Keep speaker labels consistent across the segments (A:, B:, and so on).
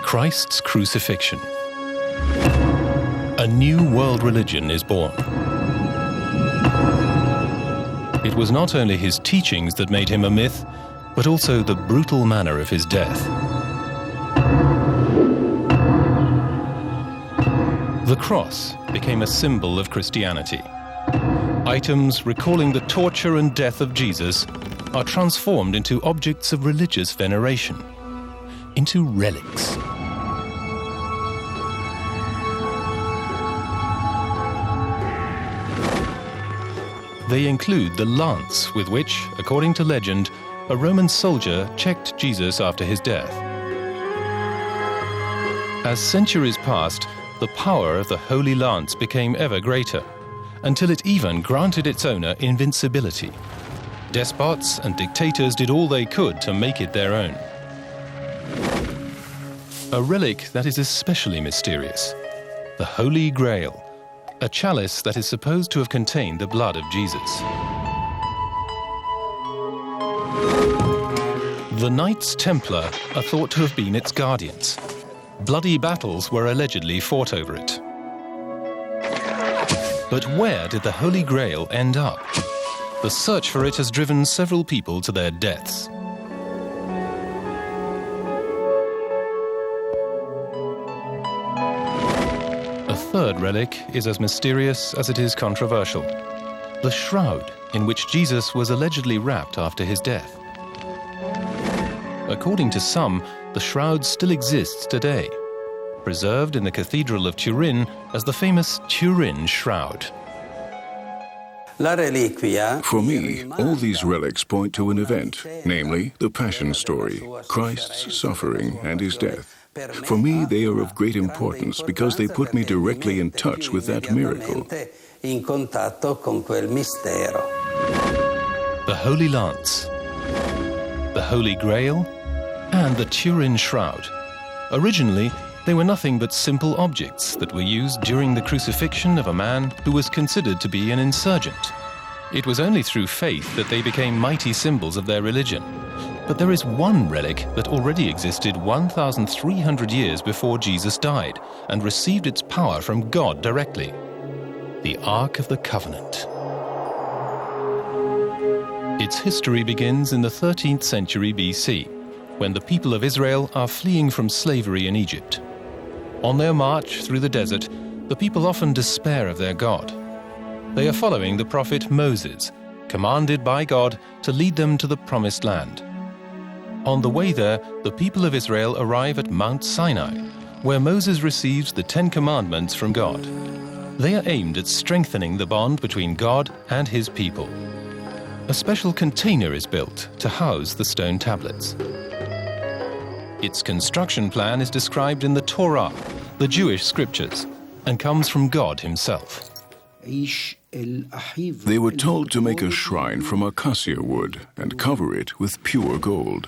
A: Christ's crucifixion. A new world religion is born. It was not only his teachings that made him a myth, but also the brutal manner of his death. The cross became a symbol of Christianity. Items recalling the torture and death of Jesus are transformed into objects of religious veneration, into relics. They include the lance with which, according to legend, a Roman soldier checked Jesus after his death. As centuries passed, the power of the Holy Lance became ever greater, until it even granted its owner invincibility. Despots and dictators did all they could to make it their own. A relic that is especially mysterious, the Holy Grail, a chalice that is supposed to have contained the blood of Jesus. The Knights Templar are thought to have been its guardians. Bloody battles were allegedly fought over it. But where did the Holy Grail end up? The search for it has driven several people to their deaths. A third relic is as mysterious as it is controversial. The shroud in which Jesus was allegedly wrapped after his death. According to some, the shroud still exists today, preserved in the Cathedral of Turin as the famous Turin Shroud.
B: For me, all these relics point to an event, namely the Passion story, Christ's suffering and his death. For me, they are of great importance because they put me directly in touch with that miracle.
A: The Holy Lance, the Holy Grail, and the Turin Shroud. Originally, they were nothing but simple objects that were used during the crucifixion of a man who was considered to be an insurgent. It was only through faith that they became mighty symbols of their religion. But there is one relic that already existed 1,300 years before Jesus died and received its power from God directly: the Ark of the Covenant. Its history begins in the 13th century BC, when the people of Israel are fleeing from slavery in Egypt. On their march through the desert, the people often despair of their God. They are following the prophet Moses, commanded by God to lead them to the promised land. On the way there, the people of Israel arrive at Mount Sinai, where Moses receives the 10 Commandments from God. They are aimed at strengthening the bond between God and his people. A special container is built to house the stone tablets. Its construction plan is described in the Torah, the Jewish scriptures, and comes from God himself.
B: They were told to make a shrine from acacia wood and cover it with pure gold.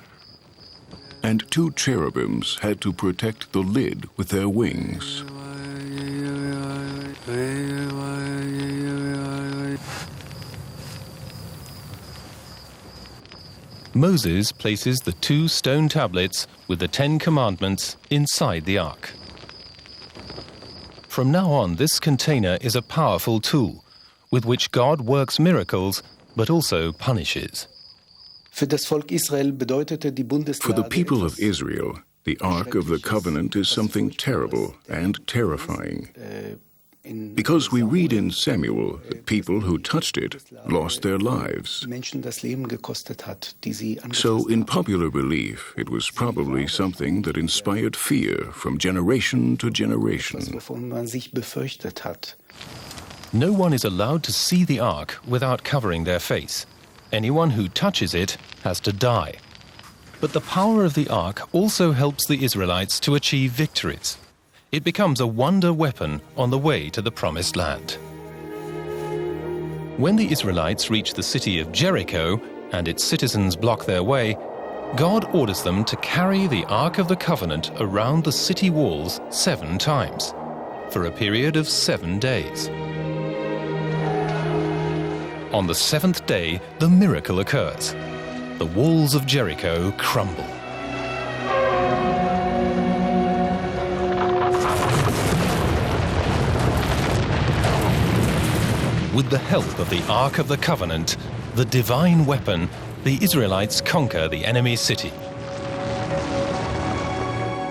B: And 2 cherubims had to protect the lid with their wings.
A: Moses places the 2 stone tablets with the 10 Commandments inside the ark. From now on, this container is a powerful tool with which God works miracles, but also punishes.
B: For the people of Israel, the Ark of the Covenant is something terrible and terrifying. Because we read in Samuel that people who touched it lost their lives. So in popular belief, it was probably something that inspired fear from generation to generation.
A: No one is allowed to see the ark without covering their face. Anyone who touches it has to die. But the power of the ark also helps the Israelites to achieve victories. It becomes a wonder weapon on the way to the promised land. When the Israelites reach the city of Jericho and its citizens block their way, God orders them to carry the Ark of the Covenant around the city walls 7 times, for a period of 7 days. On the 7th day, the miracle occurs. The walls of Jericho crumble. with the help of the Ark of the Covenant, the divine weapon, the Israelites conquer the enemy city.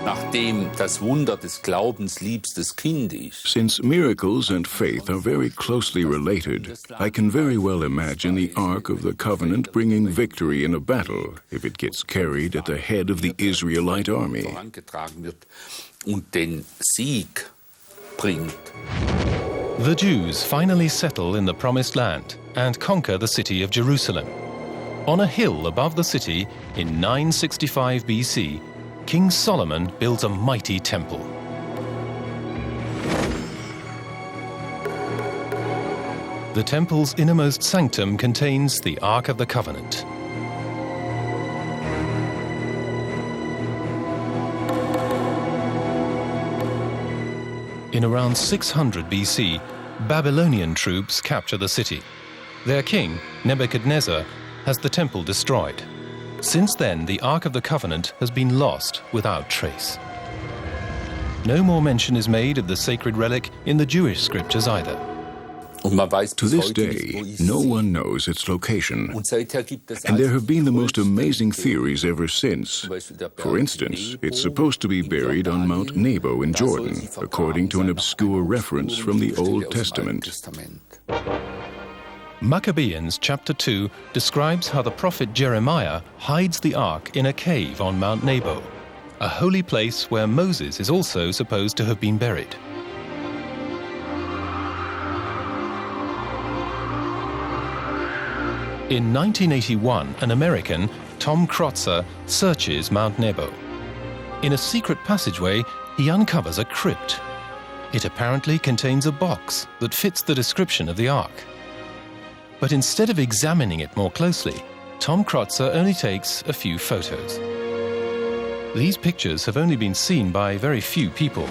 C: Nachdem das Wunder des Glaubens liebst des Kindes.
B: Since miracles and faith are very closely related, I can very well imagine the Ark of the Covenant bringing victory in a battle if it gets carried at the head of the Israelite army.
C: Vorangetragen wird und den Sieg bringt.
A: The Jews finally settle in the Promised Land and conquer the city of Jerusalem. On a hill above the city, in 965 BC, King Solomon builds a mighty temple. The temple's innermost sanctum contains the Ark of the Covenant. In around 600 BC, Babylonian troops capture the city. Their king, Nebuchadnezzar, has the temple destroyed. Since then, the Ark of the Covenant has been lost without trace. No more mention is made of the sacred relic in the Jewish scriptures either.
B: To this day, no one knows its location, and there have been the most amazing theories ever since. For instance, it's supposed to be buried on Mount Nebo in Jordan, according to an obscure reference from the Old Testament.
A: Maccabeans chapter 2 describes how the prophet Jeremiah hides the ark in a cave on Mount Nebo, a holy place where Moses is also supposed to have been buried. In 1981, an American, Tom Crotzer, searches Mount Nebo. In a secret passageway, he uncovers a crypt. It apparently contains a box that fits the description of the ark. But instead of examining it more closely, Tom Crotzer only takes a few photos. These pictures have only been seen by very few people.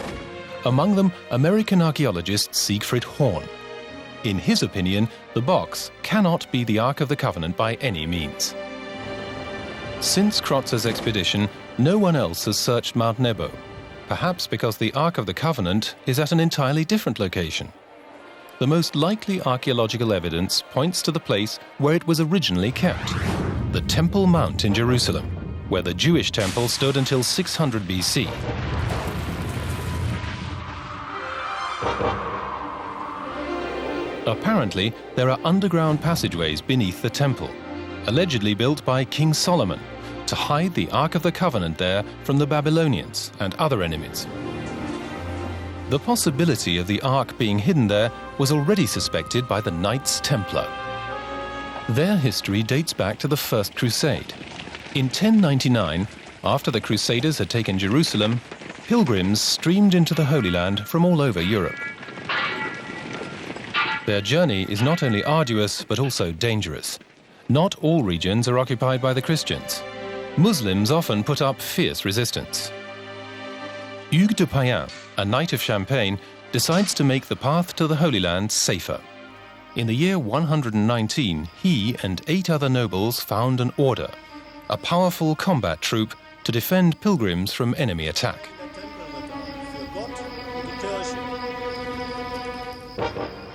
A: Among them, American archaeologist Siegfried Horn. In his opinion, the box cannot be the Ark of the Covenant by any means. Since Crotzer's expedition, no one else has searched Mount Nebo, perhaps because the Ark of the Covenant is at an entirely different location. The most likely archaeological evidence points to the place where it was originally kept, the Temple Mount in Jerusalem, where the Jewish temple stood until 600 BC. Apparently, there are underground passageways beneath the temple, allegedly built by King Solomon, to hide the Ark of the Covenant there from the Babylonians and other enemies. The possibility of the Ark being hidden there was already suspected by the Knights Templar. Their history dates back to the First Crusade. In 1099, after the Crusaders had taken Jerusalem, pilgrims streamed into the Holy Land from all over Europe. Their journey is not only arduous, but also dangerous. Not all regions are occupied by the Christians. Muslims often put up fierce resistance. Hugues de Payens, a knight of Champagne, decides to make the path to the Holy Land safer. In the year 119, he and 8 other nobles found an order, a powerful combat troop to defend pilgrims from enemy attack.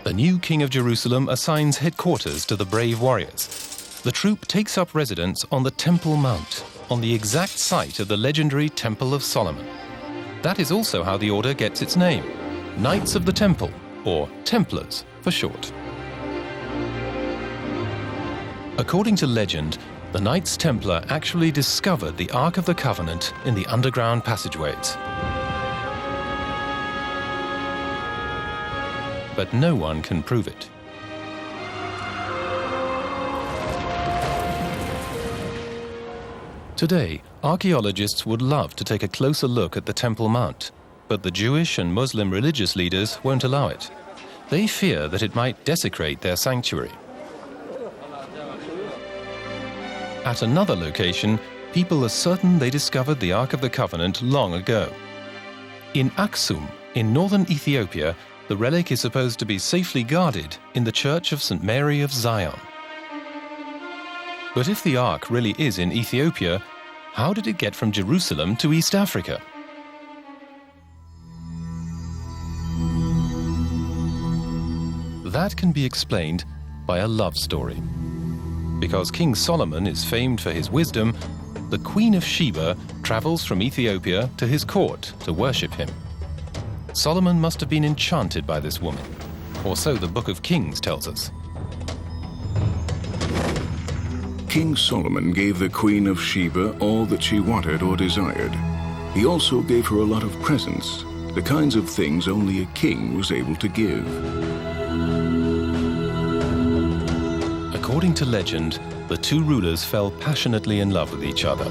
A: The new king of Jerusalem assigns headquarters to the brave warriors. The troop takes up residence on the Temple Mount, on the exact site of the legendary Temple of Solomon. That is also how the order gets its name, Knights of the Temple, or Templars for short. According to legend, the Knights Templar actually discovered the Ark of the Covenant in the underground passageways. But no one can prove it. Today, archaeologists would love to take a closer look at the Temple Mount, but the Jewish and Muslim religious leaders won't allow it. They fear that it might desecrate their sanctuary. At another location, people are certain they discovered the Ark of the Covenant long ago. In Aksum, in northern Ethiopia, the relic is supposed to be safely guarded in the Church of St. Mary of Zion. But if the Ark really is in Ethiopia, how did it get from Jerusalem to East Africa? that can be explained by a love story. Because King Solomon is famed for his wisdom, the Queen of Sheba travels from Ethiopia to his court to worship him. Solomon must have been enchanted by this woman, or so the Book of Kings tells us.
B: King Solomon gave the Queen of Sheba all that she wanted or desired. He also gave her a lot of presents, the kinds of things only a king was able to give.
A: According to legend, the two rulers fell passionately in love with each other.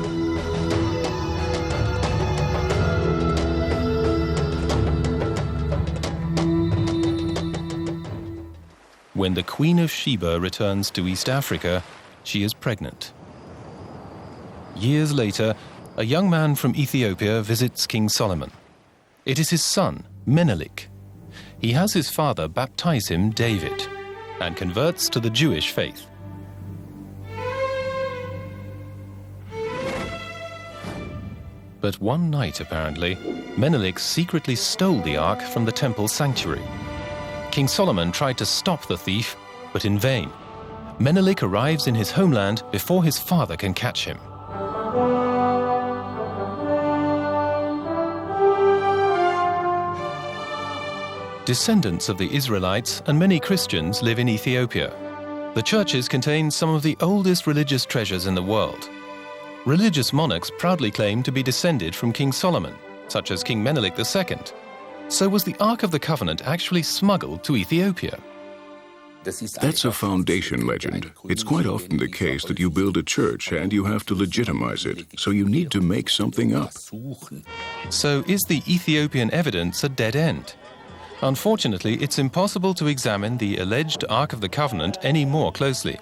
A: When the Queen of Sheba returns to East Africa, she is pregnant. Years later, a young man from Ethiopia visits King Solomon. It is his son, Menelik. He has his father baptize him David and converts to the Jewish faith. But one night, apparently, Menelik secretly stole the ark from the temple sanctuary. King Solomon tried to stop the thief, but in vain. Menelik arrives in his homeland before his father can catch him. Descendants of the Israelites and many Christians live in Ethiopia. The churches contain some of the oldest religious treasures in the world. Religious monarchs proudly claim to be descended from King Solomon, such as King Menelik II. So was the Ark of the Covenant actually smuggled to Ethiopia?
B: That's a foundation legend. It's quite often the case that you build a church and you have to legitimize it, so you need to make something up.
A: So is the Ethiopian evidence a dead end? Unfortunately, it's impossible to examine the alleged Ark of the Covenant any more closely.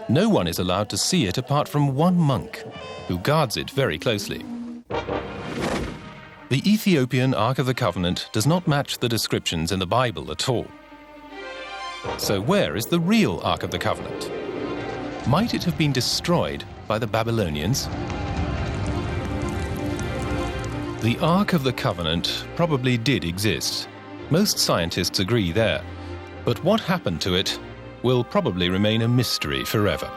A: No one is allowed to see it apart from one monk, who guards it very closely. The Ethiopian Ark of the Covenant does not match the descriptions in the Bible at all. So where is the real Ark of the Covenant? Might it have been destroyed by the Babylonians? The Ark of the Covenant probably did exist. Most scientists agree there. But what happened to it will probably remain a mystery forever.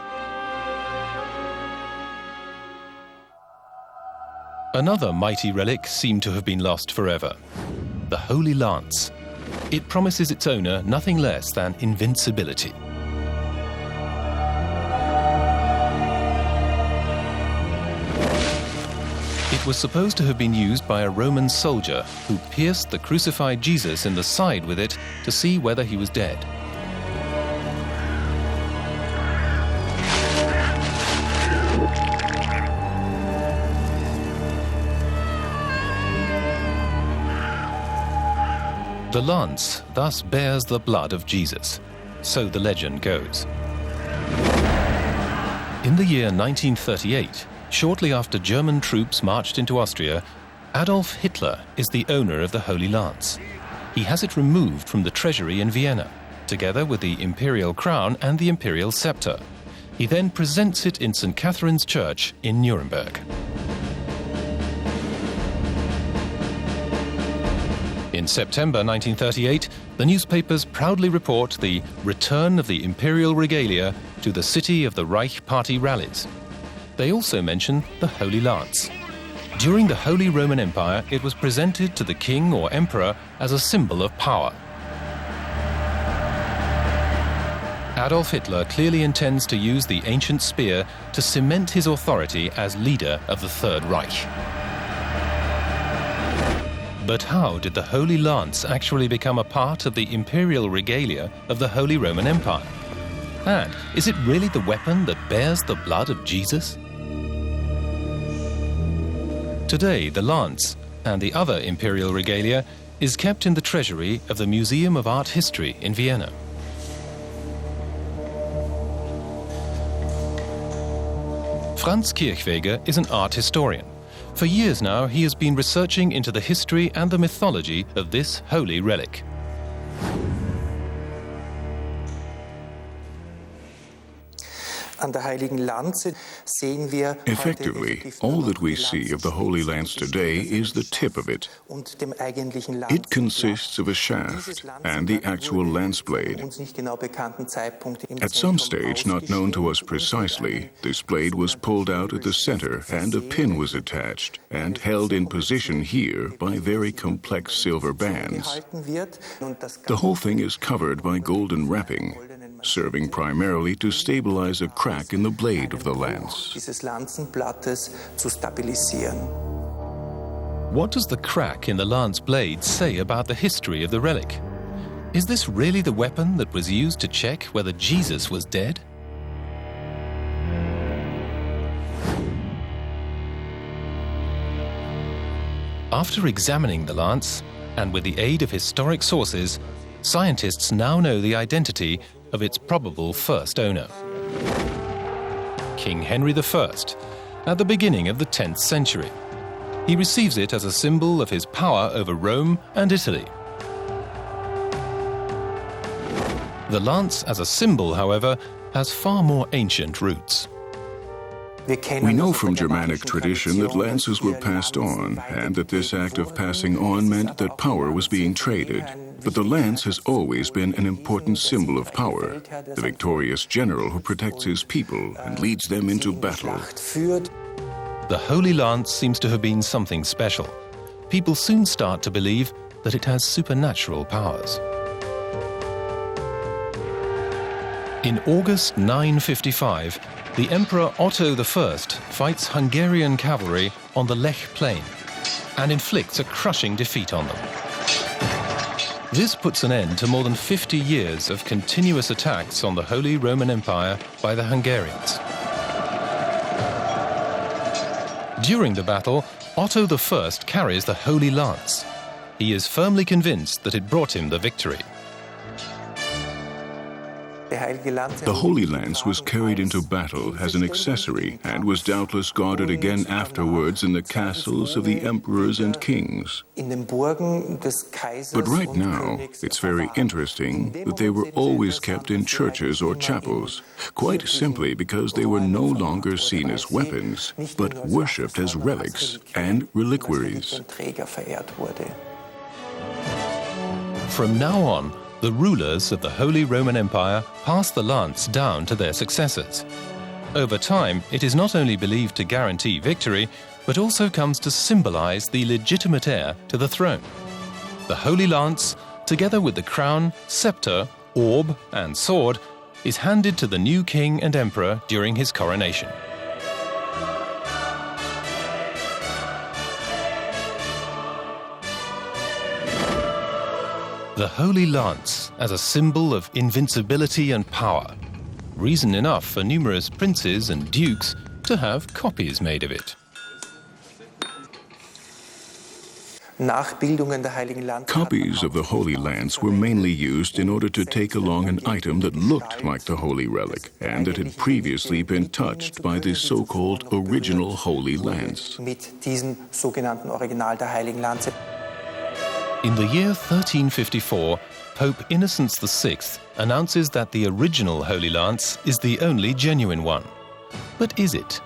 A: Another mighty relic seemed to have been lost forever: the Holy Lance. It promises its owner nothing less than invincibility. It was supposed to have been used by a Roman soldier who pierced the crucified Jesus in the side with it to see whether he was dead. The lance thus bears the blood of Jesus, so the legend goes. In the year 1938, shortly after German troops marched into Austria, Adolf Hitler is the owner of the Holy Lance. He has it removed from the treasury in Vienna, together with the imperial crown and the imperial scepter. He then presents it in St. Catherine's Church in Nuremberg. In September 1938, the newspapers proudly report the return of the imperial regalia to the city of the Reich Party rallies. They also mention the Holy Lance. During the Holy Roman Empire, it was presented to the king or emperor as a symbol of power. Adolf Hitler clearly intends to use the ancient spear to cement his authority as leader of the Third Reich. But how did the Holy Lance actually become a part of the imperial regalia of the Holy Roman Empire? And is it really the weapon that bears the blood of Jesus? Today, the lance and the other imperial regalia is kept in the treasury of the Museum of Art History in Vienna. Franz Kirchweger is an art historian. For years now, he has been researching into the history and the mythology of this holy relic.
B: Effectively, all that we see of the Holy Lance today is the tip of it. It consists of a shaft and the actual lance blade. At some stage, not known to us precisely, this blade was pulled out at the center and a pin was attached and held in position here by very complex silver bands. The whole thing is covered by golden wrapping, serving primarily to stabilize a crack in the blade of the lance.
A: What does the crack in the lance blade say about the history of the relic? Is this really the weapon that was used to check whether Jesus was dead? After examining the lance, and with the aid of historic sources, scientists now know the identity of its probable first owner. King Henry I, at the beginning of the 10th century. He receives it as a symbol of his power over Rome and Italy. The lance as a symbol, however, has far more ancient roots.
B: We know from Germanic tradition that lances were passed on, and that this act of passing on meant that power was being traded. But the lance has always been an important symbol of power, the victorious general who protects his people and leads them into battle.
A: The Holy Lance seems to have been something special. People soon start to believe that it has supernatural powers. In August 955, the Emperor Otto I fights Hungarian cavalry on the Lech plain and inflicts a crushing defeat on them. This puts an end to more than 50 years of continuous attacks on the Holy Roman Empire by the Hungarians. During the battle, Otto I carries the Holy Lance. He is firmly convinced that it brought him the victory.
B: The Holy Lance was carried into battle as an accessory and was doubtless guarded again afterwards in the castles of the emperors and kings. But right now, it's very interesting that they were always kept in churches or chapels, quite simply because they were no longer seen as weapons, but worshipped as relics and reliquaries.
A: From now on, the rulers of the Holy Roman Empire passed the lance down to their successors. Over time, it is not only believed to guarantee victory, but also comes to symbolize the legitimate heir to the throne. The Holy Lance, together with the crown, scepter, orb, and sword, is handed to the new king and emperor during his coronation. The Holy Lance as a symbol of invincibility and power. Reason enough for numerous princes and dukes to have copies made of it.
B: Copies of the Holy Lance were mainly used in order to take along an item that looked like the Holy Relic and that had previously been touched by the so-called original Holy Lance.
A: In the year 1354, Pope Innocent VI announces that the original Holy Lance is the only genuine one. But is it?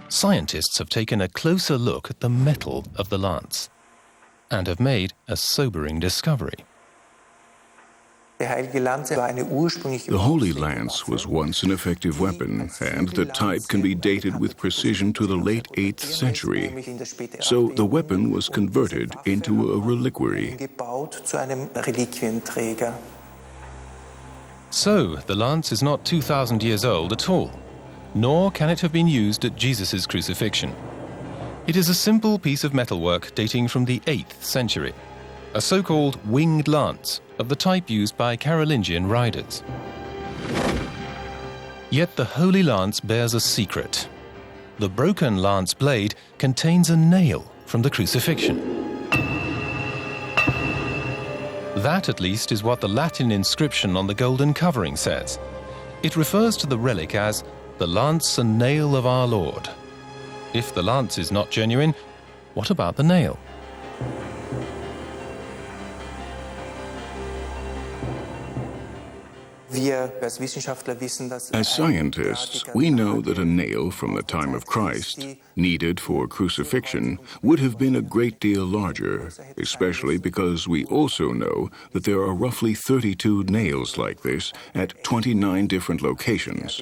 A: Scientists have taken a closer look at the metal of the lance and have made a sobering discovery.
B: The Holy Lance was once an effective weapon, and the type can be dated with precision to the late 8th century. So the weapon was converted into a reliquary.
A: So the lance is not 2,000 years old at all, nor can it have been used at Jesus' crucifixion. It is a simple piece of metalwork dating from the 8th century, a so-called winged lance of the type used by Carolingian riders. Yet the Holy Lance bears a secret. The broken lance blade contains a nail from the crucifixion. That, at least, is what the Latin inscription on the golden covering says. It refers to the relic as the lance and nail of our Lord. If the lance is not genuine, what about the nail?
B: As scientists, we know that a nail from the time of Christ, needed for crucifixion, would have been a great deal larger, especially because we also know that there are roughly 32 nails like this at 29 different locations.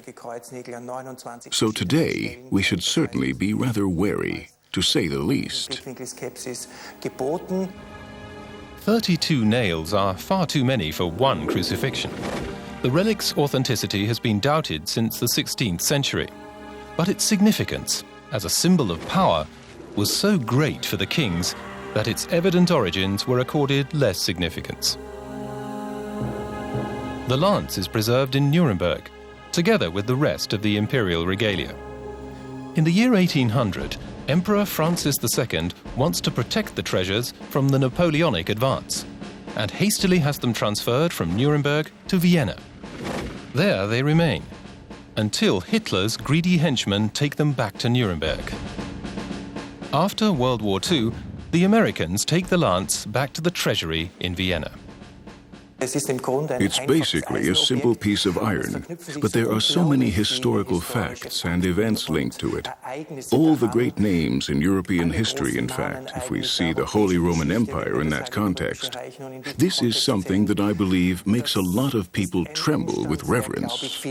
B: So today, we should certainly be rather wary, to say the least.
A: 32 nails are far too many for one crucifixion. The relic's authenticity has been doubted since the 16th century, but its significance, as a symbol of power, was so great for the kings that its evident origins were accorded less significance. The lance is preserved in Nuremberg, together with the rest of the imperial regalia. In the year 1800, Emperor Francis II wants to protect the treasures from the Napoleonic advance, and hastily has them transferred from Nuremberg to Vienna. There they remain, until Hitler's greedy henchmen take them back to Nuremberg. After World War II, the Americans take the lance back to the treasury in Vienna.
B: It's basically a simple piece of iron, but there are so many historical facts and events linked to it. All the great names in European history, in fact, if we see the Holy Roman Empire in that context. This is something that I believe makes a lot of people tremble with reverence.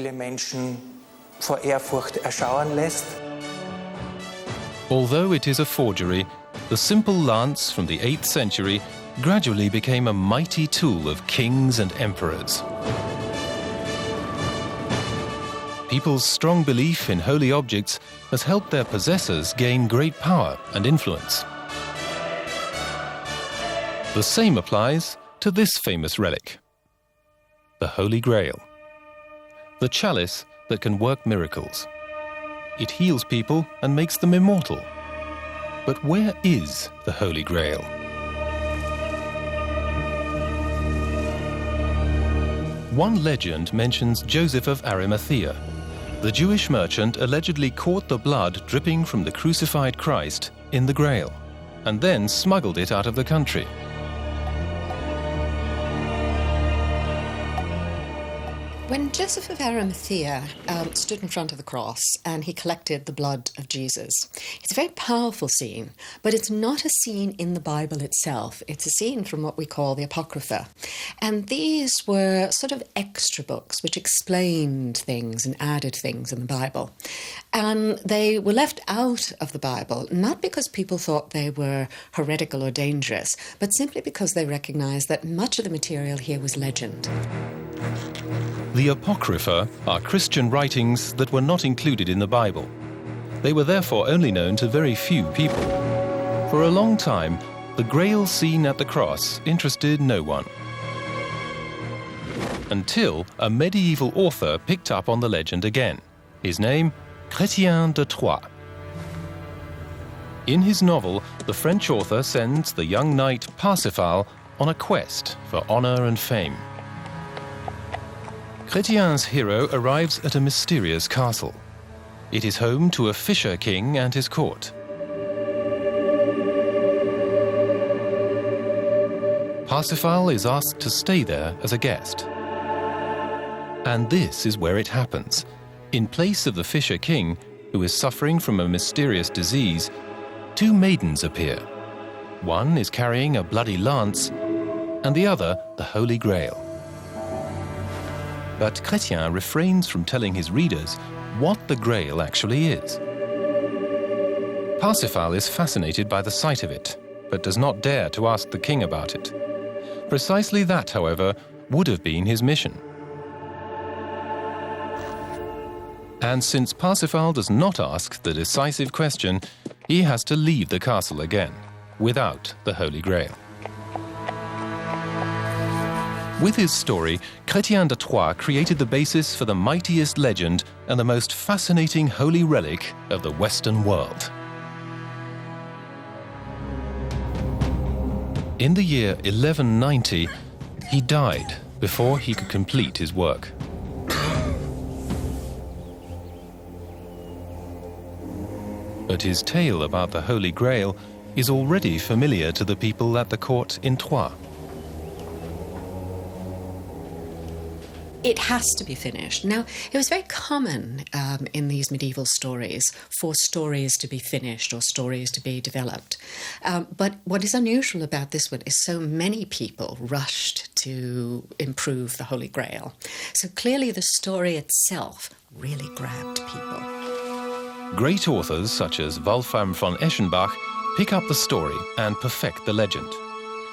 A: Although it is a forgery, the simple lance from the 8th century gradually became a mighty tool of kings and emperors. People's strong belief in holy objects has helped their possessors gain great power and influence. The same applies to this famous relic, the Holy Grail, the chalice that can work miracles. It heals people and makes them immortal. But where is the Holy Grail? One legend mentions Joseph of Arimathea. The Jewish merchant allegedly caught the blood dripping from the crucified Christ in the Grail, and then smuggled it out of the country.
D: When Joseph of Arimathea stood in front of the cross and he collected the blood of Jesus, it's a very powerful scene, but it's not a scene in the Bible itself. It's a scene from what we call the Apocrypha. And these were sort of extra books which explained things and added things in the Bible. And they were left out of the Bible, not because people thought they were heretical or dangerous, but simply because they recognized that much of the material here was legend.
A: The Apocrypha are Christian writings that were not included in the Bible. They were therefore only known to very few people. For a long time, the Grail seen at the cross interested no one. Until a medieval author picked up on the legend again. His name, Chrétien de Troyes. In his novel, the French author sends the young knight Parsifal on a quest for honor and fame. Chrétien's hero arrives at a mysterious castle. It is home to a fisher king and his court. Parsifal is asked to stay there as a guest. And this is where it happens. In place of the fisher king, who is suffering from a mysterious disease, two maidens appear. One is carrying a bloody lance, and the other the Holy Grail. But Chrétien refrains from telling his readers what the Grail actually is. Parsifal is fascinated by the sight of it, but does not dare to ask the king about it. Precisely that, however, would have been his mission. And since Parsifal does not ask the decisive question, he has to leave the castle again, without the Holy Grail. With his story, Chrétien de Troyes created the basis for the mightiest legend and the most fascinating holy relic of the Western world. In the year 1190, he died before he could complete his work. But his tale about the Holy Grail is already familiar to the people at the court in Troyes.
D: It has to be finished. Now, it was very common in these medieval stories for stories to be finished or stories to be developed. But what is unusual about this one is so many people rushed to improve the Holy Grail. So clearly the story itself really grabbed people.
A: Great authors such as Wolfram von Eschenbach pick up the story and perfect the legend.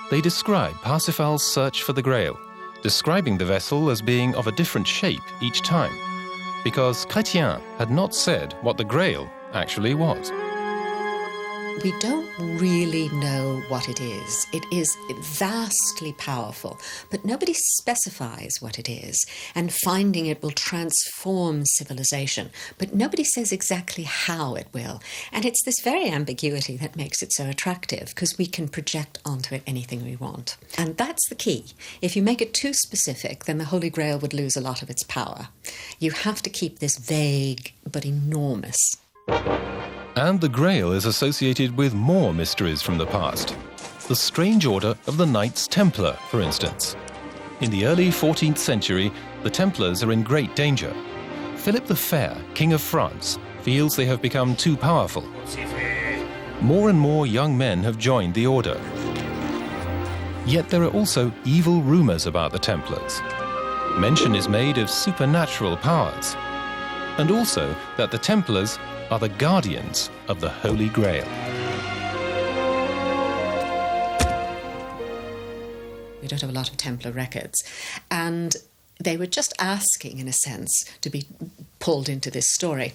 A: They describe Parsifal's search for the Grail, describing the vessel as being of a different shape each time, because Chrétien had not said what the Grail actually was.
D: We don't really know what it is. It is vastly powerful, but nobody specifies what it is, and finding it will transform civilization, but nobody says exactly how it will. And it's this very ambiguity that makes it so attractive, because we can project onto it anything we want. And that's the key. If you make it too specific, then the Holy Grail would lose a lot of its power. You have to keep this vague but enormous.
A: And the Grail is associated with more mysteries from the past. The strange order of the Knights Templar, for instance. In the early 14th century, the Templars are in great danger. Philip the Fair, King of France, feels they have become too powerful. More and more young men have joined the order. Yet there are also evil rumors about the Templars. Mention is made of supernatural powers, and also that the Templars are the guardians of the Holy Grail.
D: We don't have a lot of Templar records, and they were just asking, in a sense, to be pulled into this story.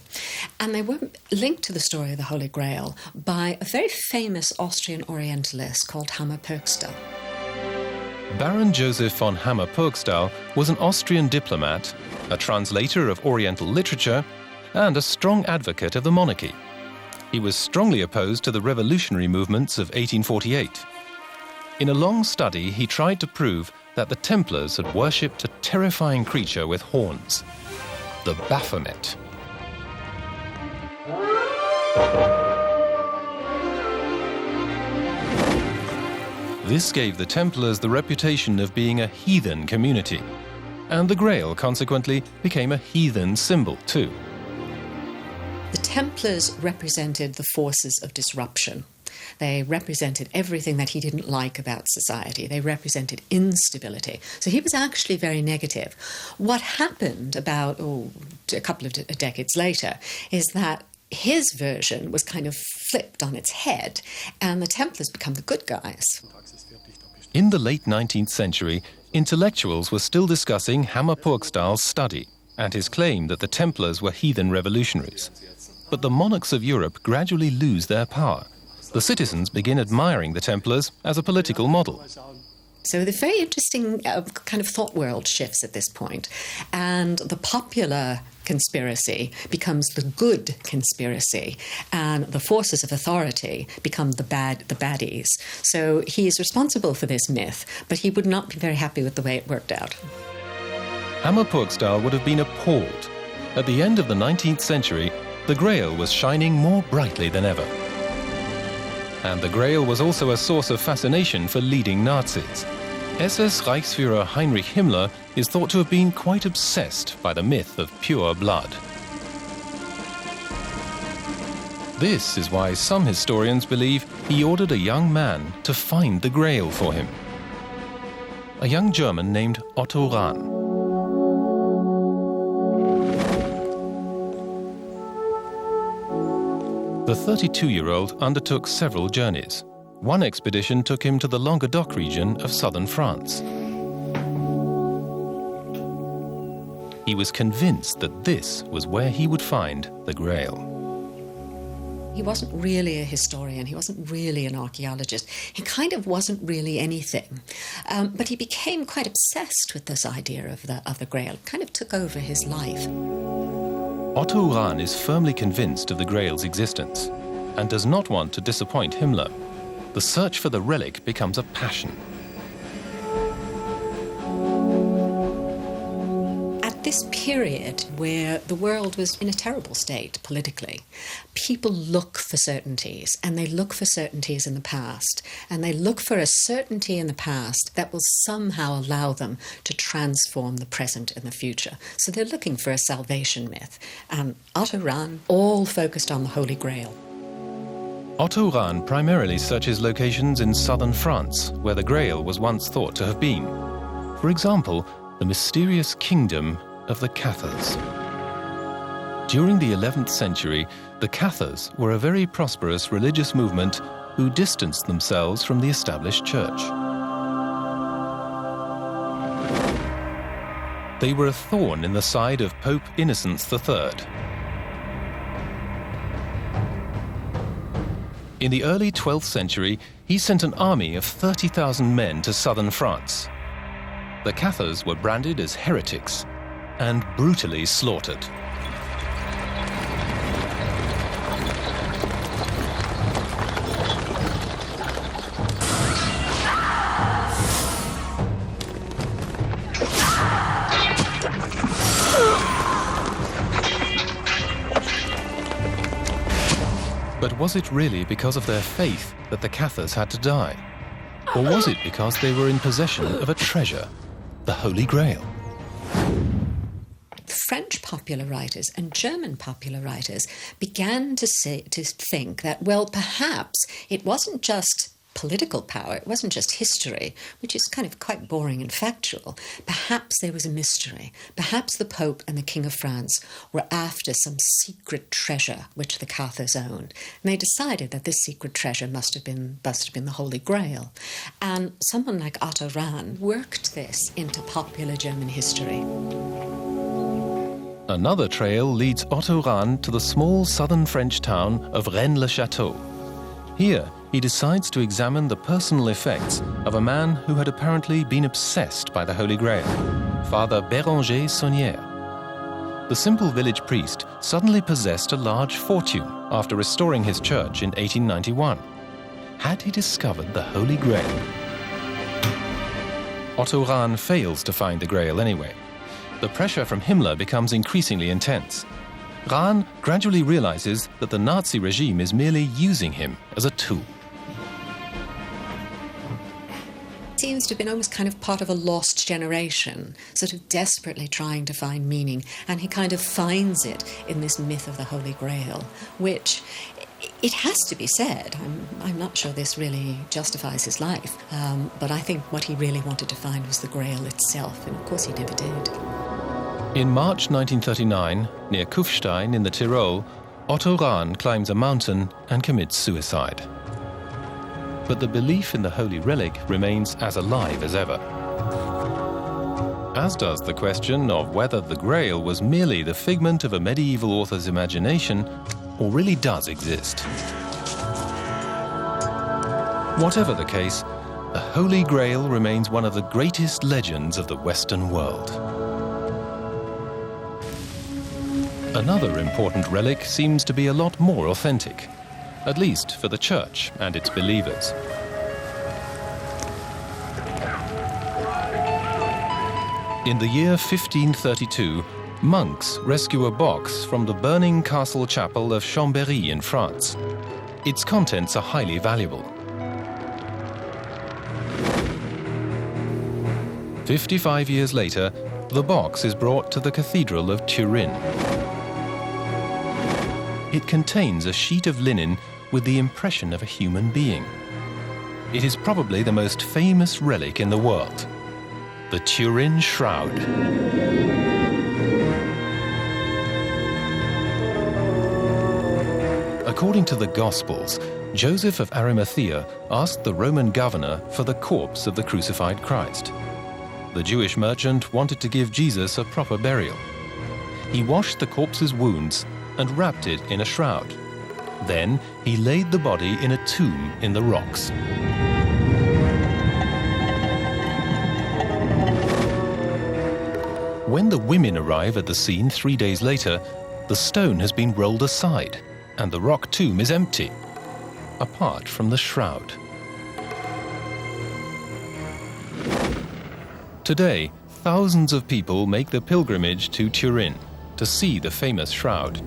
D: And they were linked to the story of the Holy Grail by a very famous Austrian Orientalist called Hammer-Purgstall.
A: Baron Joseph von Hammer-Purgstall was an Austrian diplomat, a translator of Oriental literature, and a strong advocate of the monarchy. He was strongly opposed to the revolutionary movements of 1848. In a long study, he tried to prove that the Templars had worshipped a terrifying creature with horns, the Baphomet. This gave the Templars the reputation of being a heathen community, and the Grail consequently became a heathen symbol too.
D: The Templars represented the forces of disruption. They represented everything that he didn't like about society. They represented instability. So he was actually very negative. What happened about a couple of decades later is that his version was kind of flipped on its head, and the Templars become the good guys.
A: In the late 19th century, intellectuals were still discussing Hammer-Purgstall's study and his claim that the Templars were heathen revolutionaries. But the monarchs of Europe gradually lose their power. The citizens begin admiring the Templars as a political model.
D: So the very interesting kind of thought world shifts at this point, and the popular conspiracy becomes the good conspiracy, and the forces of authority become the baddies. So he is responsible for this myth, but he would not be very happy with the way it worked out.
A: Hammer-Purgstall would have been appalled. At the end of the 19th century, the Grail was shining more brightly than ever. And the Grail was also a source of fascination for leading Nazis. SS Reichsführer Heinrich Himmler is thought to have been quite obsessed by the myth of pure blood. This is why some historians believe he ordered a young man to find the Grail for him. A young German named Otto Rahn. The 32-year-old undertook several journeys. One expedition took him to the Languedoc region of southern France. He was convinced that this was where he would find the Grail.
D: He wasn't really a historian, he wasn't really an archaeologist, he kind of wasn't really anything. But he became quite obsessed with this idea of the Grail. It kind of took over his life.
A: Otto Rahn is firmly convinced of the Grail's existence and does not want to disappoint Himmler. The search for the relic becomes a passion.
D: At this period where the world was in a terrible state politically, people look for certainties, and they look for certainties in the past, and they look for a certainty in the past that will somehow allow them to transform the present and the future. So they're looking for a salvation myth. And Otto Rahn all focused on the Holy Grail.
A: Otto Rahn primarily searches locations in southern France, where the Grail was once thought to have been. For example, the mysterious kingdom of the Cathars. During the 11th century, the Cathars were a very prosperous religious movement who distanced themselves from the established church. They were a thorn in the side of Pope Innocent III. In the early 12th century, he sent an army of 30,000 men to southern France. The Cathars were branded as heretics and brutally slaughtered. But was it really because of their faith that the Cathars had to die? Or was it because they were in possession of a treasure, the Holy Grail?
D: French popular writers and German popular writers began to think that, well, perhaps it wasn't just political power, it wasn't just history, which is kind of quite boring and factual. Perhaps there was a mystery. Perhaps the Pope and the King of France were after some secret treasure which the Cathars owned. And they decided that this secret treasure must have been the Holy Grail. And someone like Otto Rahn worked this into popular German history.
A: Another trail leads Otto Rahn to the small southern French town of Rennes-le-Château. Here, he decides to examine the personal effects of a man who had apparently been obsessed by the Holy Grail, Father Béranger Saunière. The simple village priest suddenly possessed a large fortune after restoring his church in 1891. Had he discovered the Holy Grail? Otto Rahn fails to find the Grail anyway. The pressure from Himmler becomes increasingly intense. Rahn gradually realizes that the Nazi regime is merely using him as a tool.
D: Seems to have been almost kind of part of a lost generation, sort of desperately trying to find meaning, and he kind of finds it in this myth of the Holy Grail, which, it has to be said, I'm not sure this really justifies his life, but I think what he really wanted to find was the Grail itself, and of course he never did.
A: In March 1939, near Kufstein in the Tyrol, Otto Rahn climbs a mountain and commits suicide. But the belief in the holy relic remains as alive as ever. As does the question of whether the Grail was merely the figment of a medieval author's imagination or really does exist. Whatever the case, the Holy Grail remains one of the greatest legends of the Western world. Another important relic seems to be a lot more authentic, at least for the Church and its believers. In the year 1532, monks rescue a box from the burning castle chapel of Chambéry in France. Its contents are highly valuable. 55 years later, the box is brought to the Cathedral of Turin. It contains a sheet of linen with the impression of a human being. It is probably the most famous relic in the world, the Turin Shroud. According to the Gospels, Joseph of Arimathea asked the Roman governor for the corpse of the crucified Christ. The Jewish merchant wanted to give Jesus a proper burial. He washed the corpse's wounds and wrapped it in a shroud. Then he laid the body in a tomb in the rocks. When the women arrive at the scene 3 days later, the stone has been rolled aside and the rock tomb is empty, apart from the shroud. Today, thousands of people make the pilgrimage to Turin to see the famous shroud.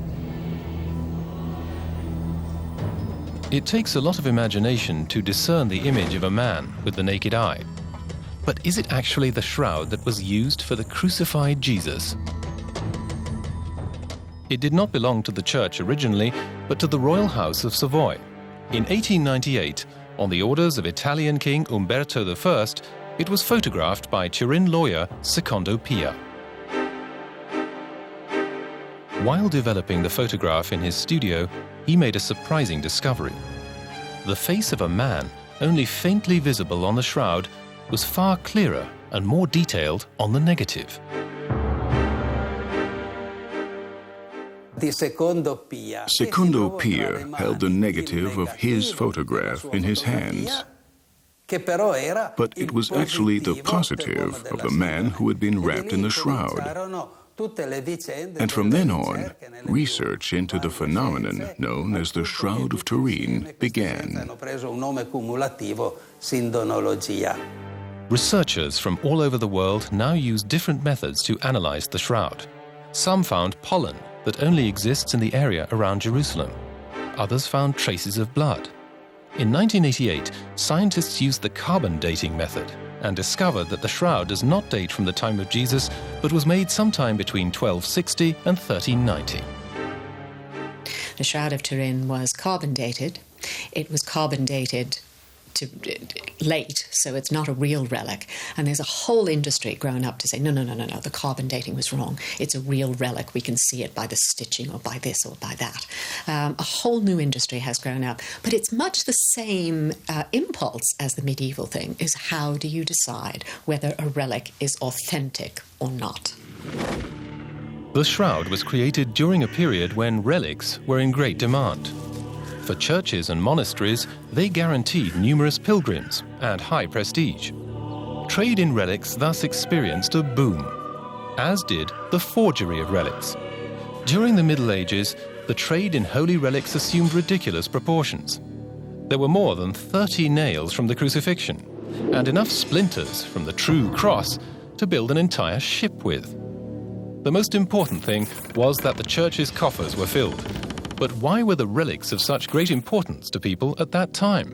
A: It takes a lot of imagination to discern the image of a man with the naked eye. But is it actually the shroud that was used for the crucified Jesus? It did not belong to the church originally, but to the royal house of Savoy. In 1898, on the orders of Italian King Umberto I, it was photographed by Turin lawyer Secondo Pia. While developing the photograph in his studio, he made a surprising discovery. The face of a man, only faintly visible on the shroud, was far clearer and more detailed on the negative.
B: Secondo Pia held the negative of his photograph in his hands. But it was actually the positive of the man who had been wrapped in the shroud. And from then on, research into the phenomenon known as the Shroud of Turin began.
A: Researchers from all over the world now use different methods to analyze the shroud. Some found pollen that only exists in the area around Jerusalem. Others found traces of blood. In 1988, scientists used the carbon dating method and discovered that the shroud does not date from the time of Jesus, but was made sometime between 1260 and 1390.
D: The Shroud of Turin was carbon dated. It was carbon dated to late, so it's not a real relic. And there's a whole industry grown up to say, no, the carbon dating was wrong. It's a real relic. We can see it by the stitching or by this or by that. A whole new industry has grown up. But it's much the same impulse as the medieval thing, is how do you decide whether a relic is authentic or not?
A: The shroud was created during a period when relics were in great demand. For churches and monasteries, they guaranteed numerous pilgrims and high prestige. Trade in relics thus experienced a boom, as did the forgery of relics. During the Middle Ages, the trade in holy relics assumed ridiculous proportions. There were more than 30 nails from the crucifixion, and enough splinters from the true cross to build an entire ship with. The most important thing was that the church's coffers were filled. But why were the relics of such great importance to people at that time?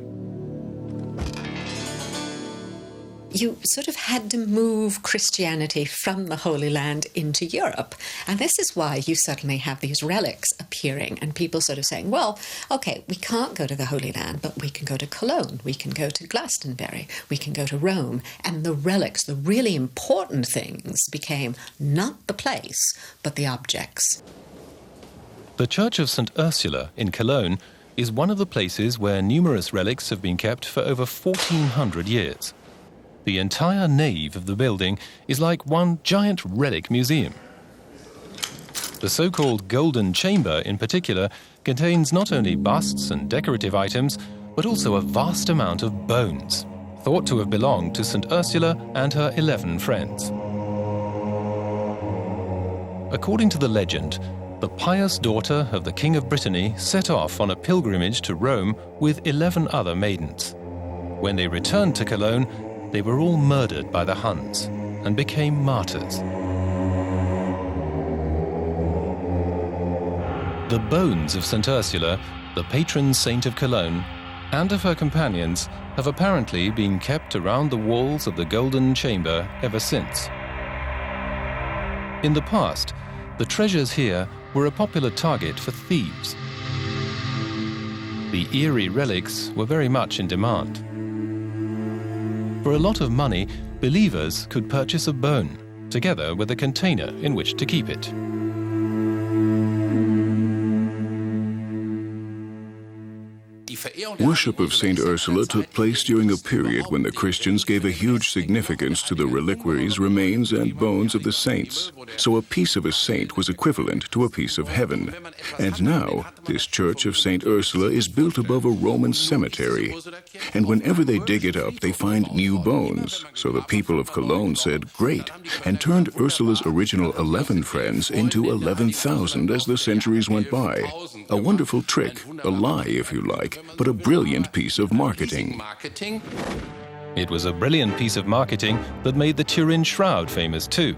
D: You sort of had to move Christianity from the Holy Land into Europe. And this is why you suddenly have these relics appearing and people sort of saying, well, okay, we can't go to the Holy Land, but we can go to Cologne, we can go to Glastonbury, we can go to Rome. And the relics, the really important things, became not the place, but the objects.
A: The Church of St. Ursula in Cologne is one of the places where numerous relics have been kept for over 1,400 years. The entire nave of the building is like one giant relic museum. The so-called Golden Chamber, in particular, contains not only busts and decorative items, but also a vast amount of bones, thought to have belonged to St. Ursula and her 11 friends. According to the legend, the pious daughter of the King of Brittany set off on a pilgrimage to Rome with 11 other maidens. When they returned to Cologne, they were all murdered by the Huns and became martyrs. The bones of St. Ursula, the patron saint of Cologne, and of her companions have apparently been kept around the walls of the Golden Chamber ever since. In the past, the treasures here were a popular target for thieves. The eerie relics were very much in demand. For a lot of money, believers could purchase a bone, together with a container in which to keep it.
B: Worship of St. Ursula took place during a period when the Christians gave a huge significance to the reliquaries, remains, and bones of the saints. So a piece of a saint was equivalent to a piece of heaven. And now, this church of St. Ursula is built above a Roman cemetery. And whenever they dig it up, they find new bones. So the people of Cologne said, great, and turned Ursula's original 11 friends into 11,000 as the centuries went by. A wonderful trick, a lie if you like, but a brilliant piece of marketing.
A: It was a brilliant piece of marketing that made the Turin shroud famous too.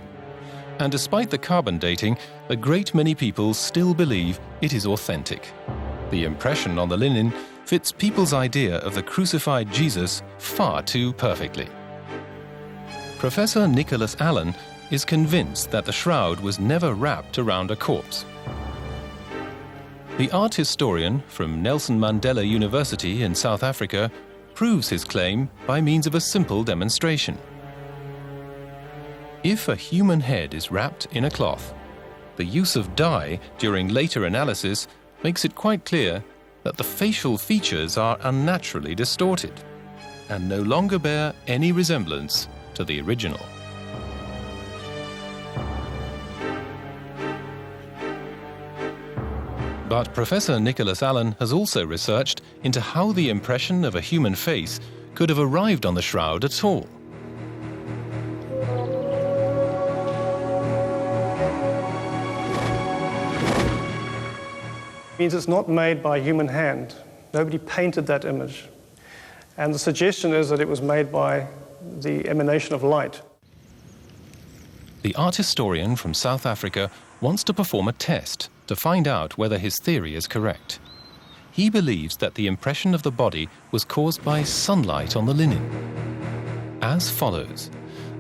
A: And despite the carbon dating, a great many people still believe it is authentic. The impression on the linen fits people's idea of the crucified Jesus far too perfectly. Professor Nicholas Allen is convinced that the shroud was never wrapped around a corpse. The art historian from Nelson Mandela University in South Africa proves his claim by means of a simple demonstration. If a human head is wrapped in a cloth, the use of dye during later analysis makes it quite clear that the facial features are unnaturally distorted and no longer bear any resemblance to the original. But Professor Nicholas Allen has also researched into how the impression of a human face could have arrived on the shroud at all.
E: Means it's not made by human hand. Nobody painted that image. And the suggestion is that it was made by the emanation of light.
A: The art historian from South Africa wants to perform a test to find out whether his theory is correct. He believes that the impression of the body was caused by sunlight on the linen. As follows: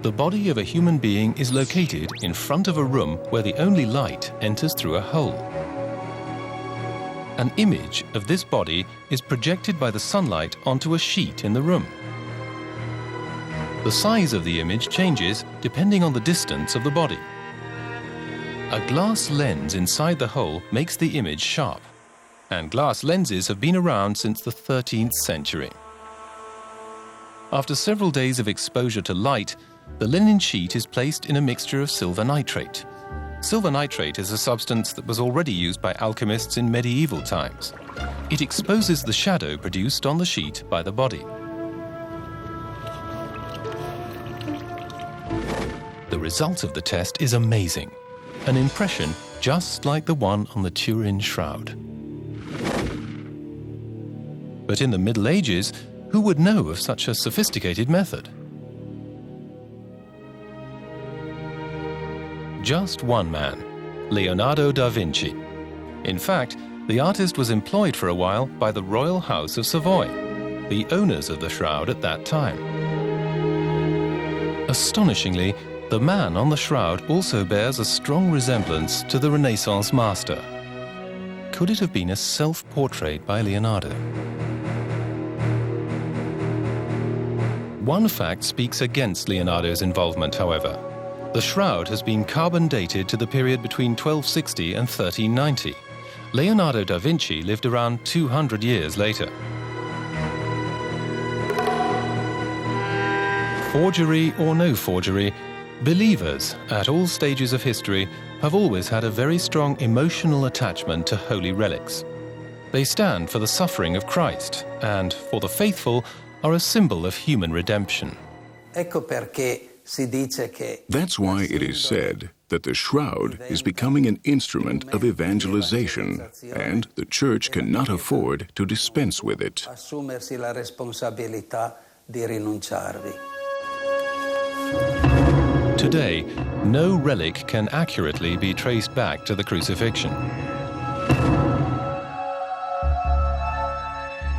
A: the body of a human being is located in front of a room where the only light enters through a hole. An image of this body is projected by the sunlight onto a sheet in the room. The size of the image changes depending on the distance of the body. A glass lens inside the hole makes the image sharp, and glass lenses have been around since the 13th century. After several days of exposure to light, the linen sheet is placed in a mixture of silver nitrate. Silver nitrate is a substance that was already used by alchemists in medieval times. It exposes the shadow produced on the sheet by the body. The result of the test is amazing. An impression just like the one on the Turin shroud. But in the Middle Ages, who would know of such a sophisticated method? Just one man, Leonardo da Vinci. In fact, the artist was employed for a while by the royal house of Savoy, the owners of the shroud at that time. Astonishingly, the man on the shroud also bears a strong resemblance to the Renaissance master. Could it have been a self-portrait by Leonardo? One fact speaks against Leonardo's involvement, however. The shroud has been carbon dated to the period between 1260 and 1390. Leonardo da Vinci lived around 200 years later. Forgery or no forgery, believers at all stages of history have always had a very strong emotional attachment to holy relics. They stand for the suffering of Christ and, for the faithful, are a symbol of human redemption.
B: That's why it is said that the shroud is becoming an instrument of evangelization, and the Church cannot afford to dispense with it.
A: Today, no relic can accurately be traced back to the crucifixion.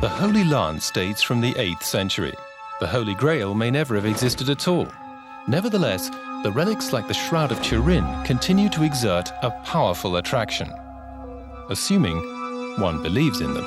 A: The Holy Lance dates from the 8th century. The Holy Grail may never have existed at all. Nevertheless, the relics like the Shroud of Turin continue to exert a powerful attraction, assuming one believes in them.